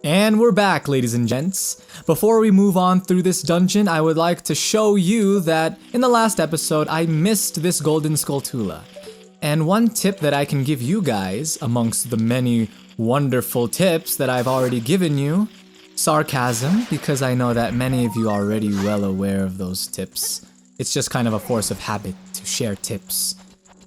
And we're back, ladies and gents. Before we move on through this dungeon, I would like to show you that in the last episode, I missed this golden Skulltula. And one tip that I can give you guys, amongst the many wonderful tips that I've already given you, sarcasm, because I know that many of you are already well aware of those tips. It's just kind of a force of habit to share tips.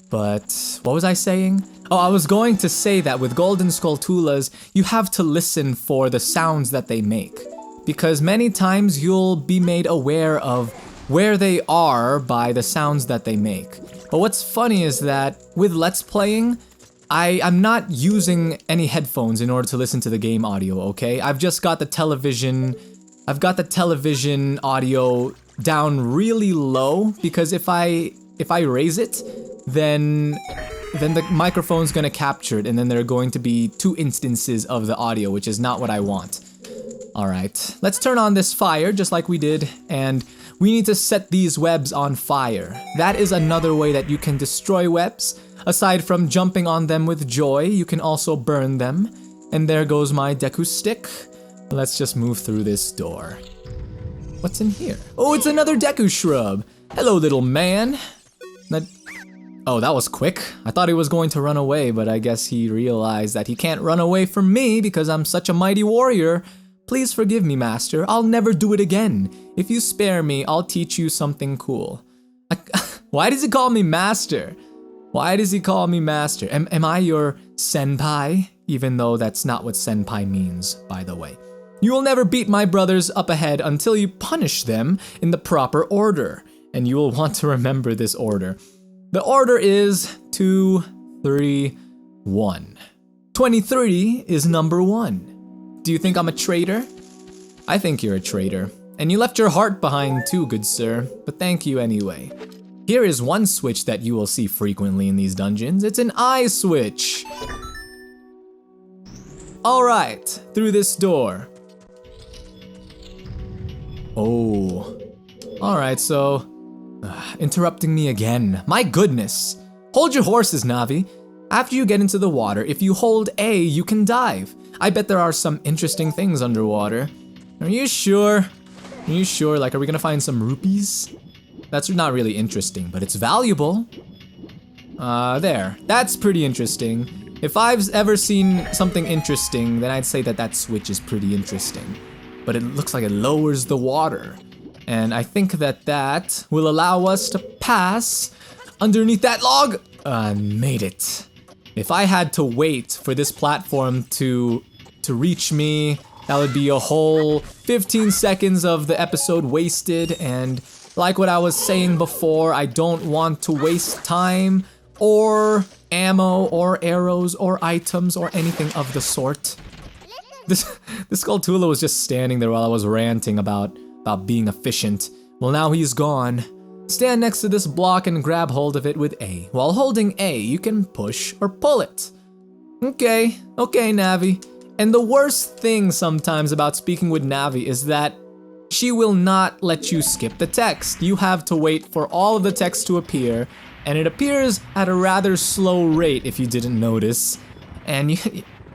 But what was I saying? Oh, I was going to say that with golden Skulltulas, you have to listen for the sounds that they make. Because many times you'll be made aware of where they are by the sounds that they make. But what's funny is that with Let's Playing, I'm not using any headphones in order to listen to the game audio, okay? I've just got the television audio down really low, because if I raise it, then the microphone's gonna capture it, and then there are going to be 2 instances of the audio, which is not what I want. Alright, let's turn on this fire just like we did, and we need to set these webs on fire. That is another way that you can destroy webs. Aside from jumping on them with joy, you can also burn them. And there goes my Deku Stick. Let's just move through this door. What's in here? Oh, it's another Deku shrub. Hello, little man. Oh, that was quick. I thought he was going to run away, but I guess he realized that he can't run away from me because I'm such a mighty warrior. Please forgive me, master. I'll never do it again. If you spare me, I'll teach you something cool. Why does he call me master? Why does he call me master? Am I your senpai? Even though that's not what senpai means, by the way. You will never beat my brothers up ahead until you punish them in the proper order. And you will want to remember this order. The order is 2, 3, 1. 23 is number 1. Do you think I'm a traitor? I think you're a traitor. And you left your heart behind too, good sir. But thank you anyway. Here is one switch that you will see frequently in these dungeons. It's an eye switch. Alright, through this door. Oh. Alright, so... interrupting me again. My goodness. Hold your horses, NaVi. After you get into the water, if you hold A, you can dive. I bet there are some interesting things underwater. Are you sure? Are you sure? Like, are we gonna find some rupees? That's not really interesting, but it's valuable. There. That's pretty interesting. If I've ever seen something interesting, then I'd say that that switch is pretty interesting. But it looks like it lowers the water. And I think that that will allow us to pass underneath that log. Made it. If I had to wait for this platform to reach me, that would be a whole 15 seconds of the episode wasted. And like what I was saying before, I don't want to waste time or ammo or arrows or items or anything of the sort. This Skulltula was just standing there while I was ranting about being efficient. Well, now he's gone. Stand next to this block and grab hold of it with A. While holding A, you can push or pull it. Okay, NaVi. And the worst thing sometimes about speaking with NaVi is that she will not let you skip the text. You have to wait for all of the text to appear, and it appears at a rather slow rate if you didn't notice. And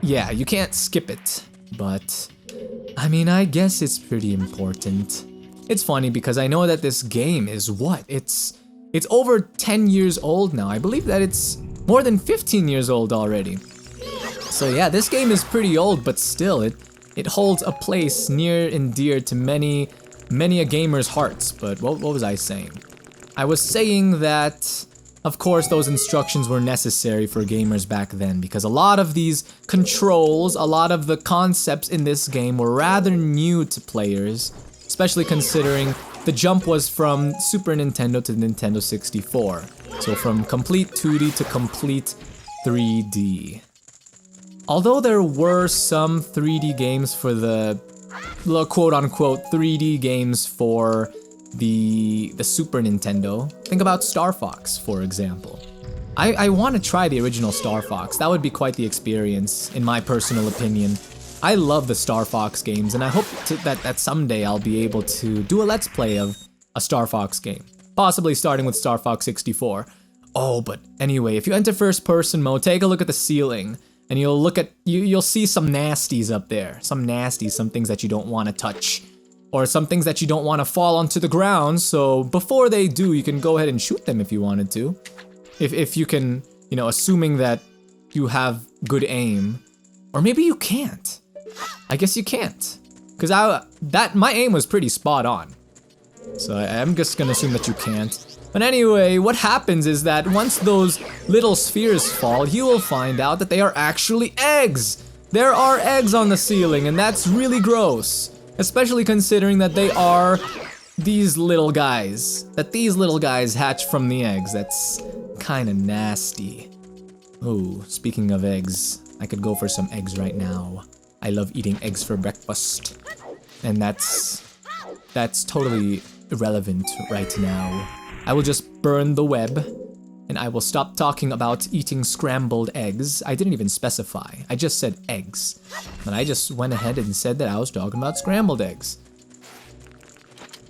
you can't skip it. But I mean, I guess it's pretty important. It's funny because I know that this game is what? It's over 10 years old now. I believe that it's more than 15 years old already. So yeah, this game is pretty old, but still, it holds a place near and dear to many a gamer's hearts. But what was I saying? I was saying that, of course, those instructions were necessary for gamers back then, because a lot of these controls, a lot of the concepts in this game were rather new to players, especially considering the jump was from Super Nintendo to Nintendo 64. So from complete 2D to complete 3D. Although there were some 3D games for the quote-unquote 3D games for the Super Nintendo, think about Star Fox, for example. I want to try the original Star Fox. That would be quite the experience, in my personal opinion. I love the Star Fox games, and I hope that someday I'll be able to do a Let's Play of a Star Fox game. Possibly starting with Star Fox 64. Oh, but anyway, if you enter first person mode, take a look at the ceiling. and you'll look at you'll see some nasties up there. Some nasties, some things that you don't want to touch. Or some things that you don't want to fall onto the ground, so before they do, you can go ahead and shoot them if you wanted to. If you can, you know, assuming that you have good aim. Or maybe you can't. I guess you can't. Because my aim was pretty spot on. So I'm just gonna assume that you can't. But anyway, what happens is that once those little spheres fall, you will find out that they are actually eggs! There are eggs on the ceiling, and that's really gross. Especially considering that they are these little guys. That these little guys hatch from the eggs. That's kinda nasty. Ooh, speaking of eggs, I could go for some eggs right now. I love eating eggs for breakfast. And that's totally irrelevant right now. I will just burn the web, and I will stop talking about eating scrambled eggs. I didn't even specify. I just said eggs. And I just went ahead and said that I was talking about scrambled eggs.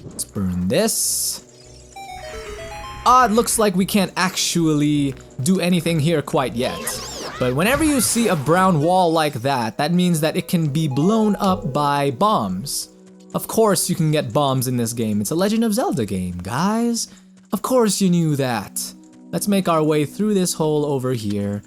Let's burn this. Ah, it looks like we can't actually do anything here quite yet. But whenever you see a brown wall like that, that means that it can be blown up by bombs. Of course you can get bombs in this game. It's a Legend of Zelda game, guys. Of course you knew that. Let's make our way through this hole over here,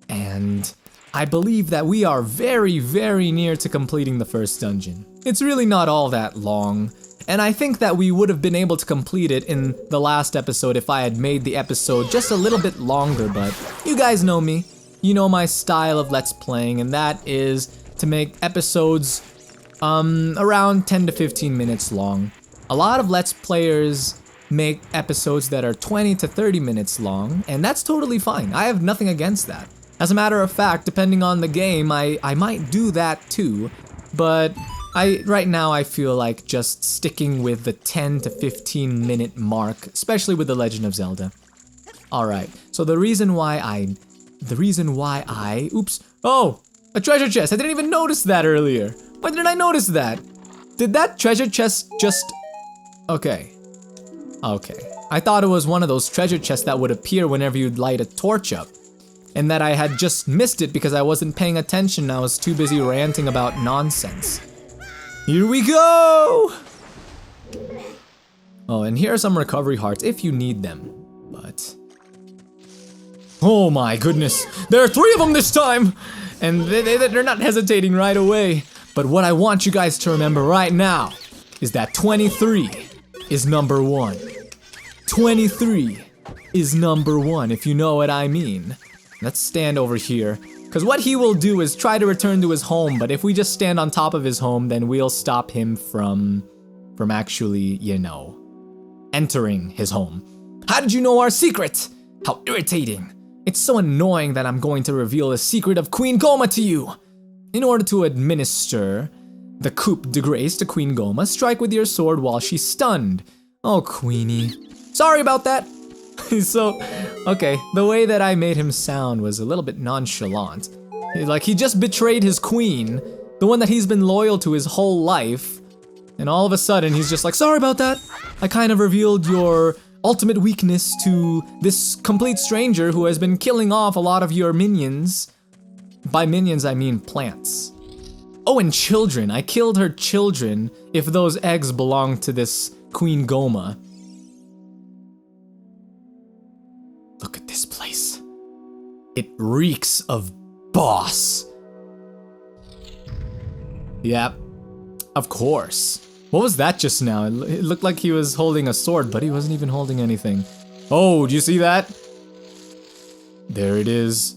and I believe that we are very, very near to completing the first dungeon. It's really not all that long, and I think that we would have been able to complete it in the last episode if I had made the episode just a little bit longer, but you guys know me. You know my style of Let's Playing, and that is to make episodes around 10 to 15 minutes long. A lot of Let's Players make episodes that are 20 to 30 minutes long, and that's totally fine. I have nothing against that. As a matter of fact, depending on the game, I might do that too, but right now I feel like just sticking with the 10 to 15 minute mark, especially with The Legend of Zelda. Alright, so the reason why I, oops, oh, a treasure chest. I didn't even notice that earlier. Why didn't I notice that? Did that treasure chest just, okay. I thought it was one of those treasure chests that would appear whenever you'd light a torch up. And that I had just missed it because I wasn't paying attention. I was too busy ranting about nonsense. Here we go! Oh, and here are some recovery hearts if you need them. But... oh my goodness, there are 3 of them this time! And they're not hesitating right away. But what I want you guys to remember right now is that 23 is number 1. 23 is number 1, if you know what I mean. Let's stand over here, because what he will do is try to return to his home, but if we just stand on top of his home, then we'll stop him from actually, you know, entering his home. How did you know our secret? How irritating. It's so annoying that I'm going to reveal the secret of Queen Goma to you. In order to administer the coup de grace to Queen Goma, strike with your sword while she's stunned. Oh, Queenie. Sorry about that. So, okay, the way that I made him sound was a little bit nonchalant. Like, he just betrayed his queen, the one that he's been loyal to his whole life, and all of a sudden he's just like, sorry about that. I kind of revealed your ultimate weakness to this complete stranger who has been killing off a lot of your minions. By minions, I mean plants. Oh, and children. I killed her children if those eggs belong to this Queen Goma. Look at this place. It reeks of boss. Yep, of course. What was that just now? It looked like he was holding a sword, but he wasn't even holding anything. Oh, do you see that? There it is.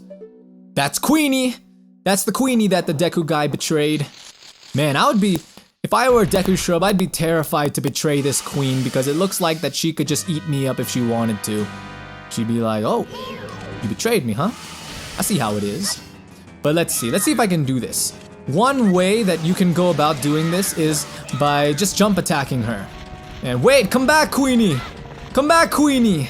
That's Queenie! That's the Queenie that the Deku guy betrayed. Man, I would be... if I were a Deku Shrub, I'd be terrified to betray this queen because it looks like that she could just eat me up if she wanted to. She'd be like, oh, you betrayed me, huh? I see how it is. But let's see if I can do this. One way that you can go about doing this is by just jump attacking her. And wait, come back, Queenie! Come back, Queenie!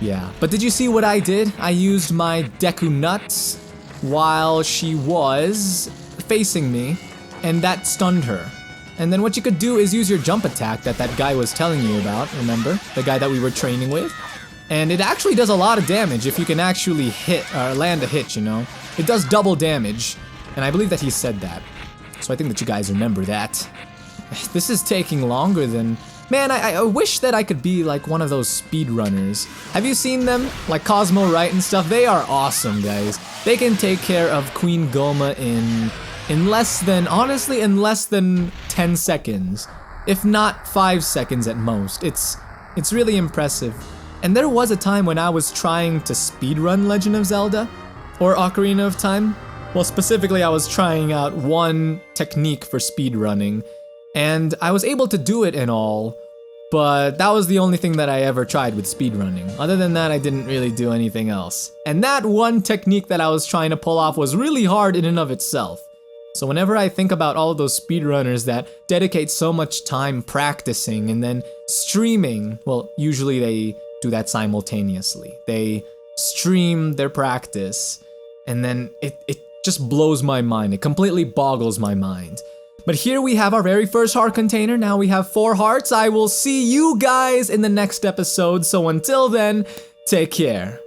Yeah, but did you see what I did? I used my Deku Nuts while she was facing me, and that stunned her. And then what you could do is use your jump attack that guy was telling you about, remember? The guy that we were training with. And it actually does a lot of damage if you can actually hit, or land a hit, you know? It does double damage, and I believe that he said that. So I think that you guys remember that. This is taking longer than... Man, I wish that I could be like one of those speedrunners. Have you seen them? Like Cosmo Wright and stuff? They are awesome, guys. They can take care of Queen Goma in less than, honestly, in less than 10 seconds. If not 5 seconds at most. It's really impressive. And there was a time when I was trying to speedrun Legend of Zelda, or Ocarina of Time. Well, specifically, I was trying out one technique for speedrunning, and I was able to do it and all, but that was the only thing that I ever tried with speedrunning. Other than that, I didn't really do anything else. And that one technique that I was trying to pull off was really hard in and of itself. So whenever I think about all those speedrunners that dedicate so much time practicing and then streaming, well, usually they do that simultaneously. They stream their practice, and then it just blows my mind. It completely boggles my mind. But here we have our very first heart container. Now we have 4 hearts. I will see you guys in the next episode. So until then, take care.